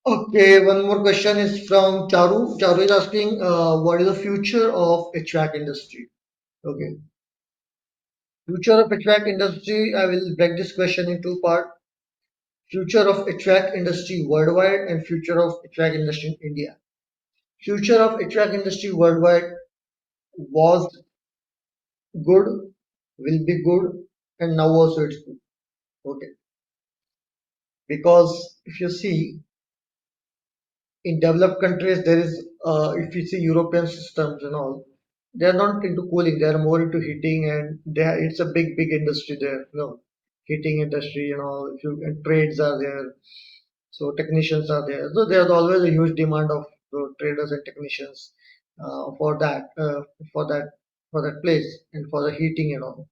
Okay, one more question is from Charu. Charu is asking, what is the future of HVAC industry? Okay, future of HVAC industry. I will break this question in two parts. Future of HVAC industry worldwide and future of HVAC industry in India. Future of HVAC industry worldwide was good, will be good, and now also it's good. Okay, because if you see in developed countries, there is if you see European systems and all, they are not into cooling; they are more into heating, and it's a big industry there. Heating industry, if you and trades are there, so technicians are there. So there's always a huge demand of traders and technicians for that for that for that place and for the heating and all.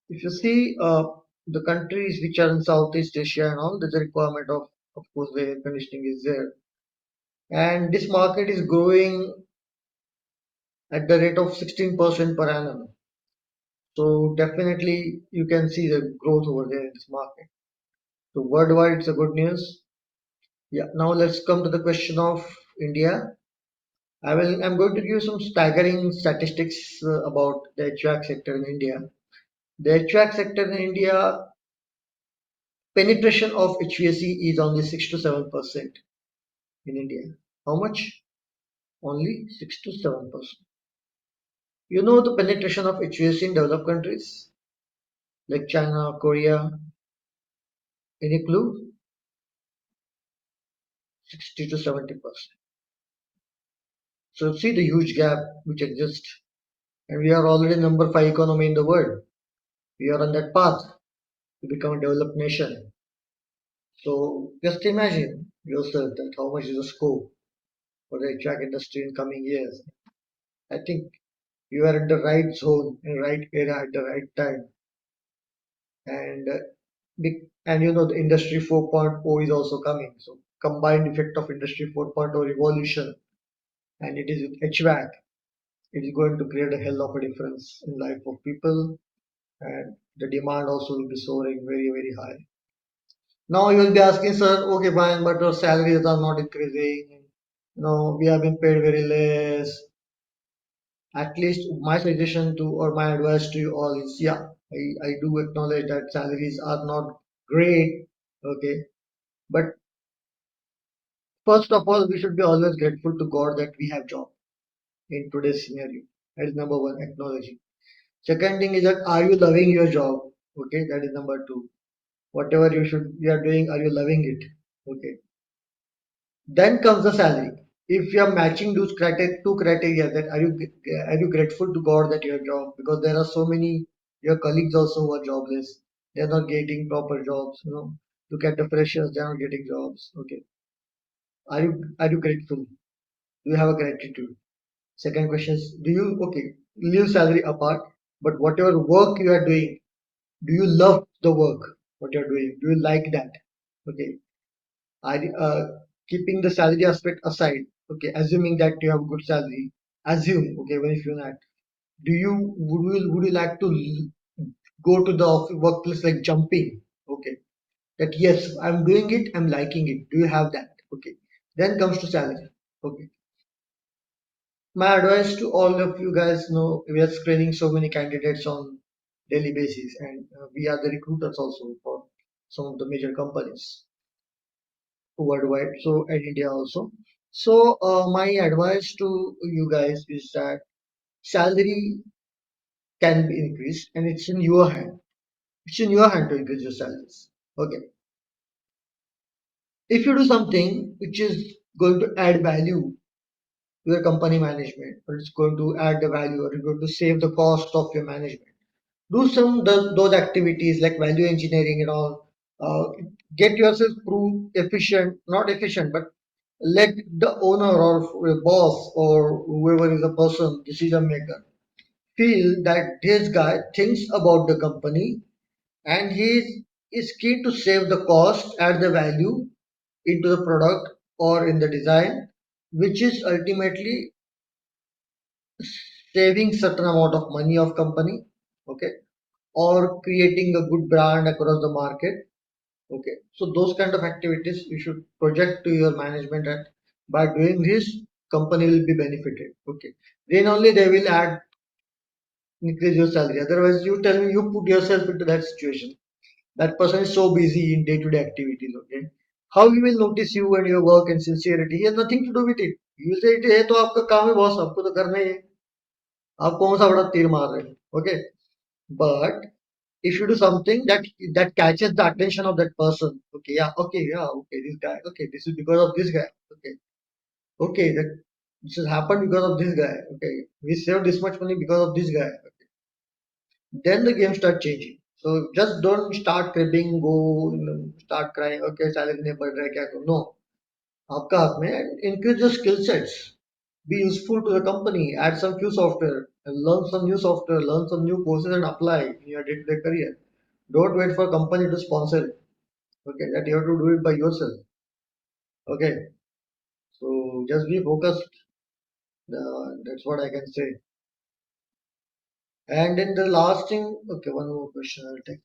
If you see the countries which are in Southeast Asia and all, there's a requirement of course, the air conditioning is there, and this market is growing at the rate of 16% per annum. So definitely you can see the growth over there in this market. So worldwide, it's a good news. Yeah. Now let's come to the question of India. I'm going to give some staggering statistics about the HVAC sector in India. The HVAC sector in India, penetration of HVAC is only 6 to 7% in India. How much? Only 6 to 7%. You know the penetration of HVAC in developed countries like China, Korea. Any clue? 60 to 70%. So see the huge gap which exists, and we are already number five economy in the world. We are on that path to become a developed nation. So just imagine yourself that how much is the scope for the HVAC industry in coming years. I think you are in the right zone, in the right area at the right time, and the industry 4.0 is also coming. So combined effect of industry 4.0 revolution, and it is with HVAC. It is going to create a hell of a difference in life of people, and the demand also will be soaring very high. Now you will be asking, sir, okay, fine, but our salaries are not increasing. We have been paid very less. At least my suggestion to or my advice to you all is, yeah, I do acknowledge that salaries are not great, okay, but first of all, we should be always grateful to God that we have job in today's scenario. That is number one, acknowledging. Second thing is that are you loving your job? Okay, that is number two. Whatever you are doing, are you loving it? Okay. Then comes the salary. If you are matching those two criteria, that are you grateful to God that you have job, because there are so many your colleagues also who are jobless. They are not getting proper jobs. Look at the freshers; they are not getting jobs. Okay. Are you grateful? Do you have a gratitude? Second question is, do you okay leave salary apart, but whatever work you are doing, do you love the work what you're doing? Do you like that? Okay. I keeping the salary aspect aside. Okay, assuming that you have good salary. Assume, okay, when if you're not, would you like to go to the workplace like jumping? Okay, that yes, I'm doing it, I'm liking it. Do you have that? Okay. Then comes to salary. Okay. My advice to all of you guys, we are screening so many candidates on daily basis, and we are the recruiters also for some of the major companies worldwide, so and India also. So my advice to you guys is that salary can be increased, and it's in your hand. It's in your hand to increase your salaries. Okay. If you do something which is going to add value to your company management, or it's going to add the value, or it's going to save the cost of your management, do those activities like value engineering and all. Get yourself prove efficient, not efficient, but let the owner or boss or whoever is the person decision maker feel that this guy thinks about the company, and he is keen to save the cost, add the value into the product or in the design, which is ultimately saving certain amount of money of company, okay, or creating a good brand across the market, Okay, so those kind of activities you should project to your management, and by doing this, company will be benefited. Okay, then only they will add increase your salary. Otherwise, you tell me, you put yourself into that situation. That person is so busy in day-to-day activities. Okay, how he will notice you and your work and sincerity? He has nothing to do with it. He will say, "ये तो आपका काम है boss, आपको तो करना ही है. आप कौन सा बड़ा तीर मार रहे हैं?" Okay, but if you do something that catches the attention of that person, okay, yeah, okay, this guy, okay, this is because of this guy, okay, okay, that this has happened because of this guy, okay, we saved this much money because of this guy, okay. Then the game start changing. So just don't start cribbing, go start crying, okay, salary नहीं बढ़ रहा है क्या करूं? No, आपका हाथ में है. Increase your skill sets, be useful to the company, add some few software, and learn some new software, learn some new courses and apply in your day-to-day career. Don't wait for company to sponsor it. Okay, that you have to do it by yourself. Okay, so just be focused. That's what I can say. And then the last thing, okay, one more question I'll take.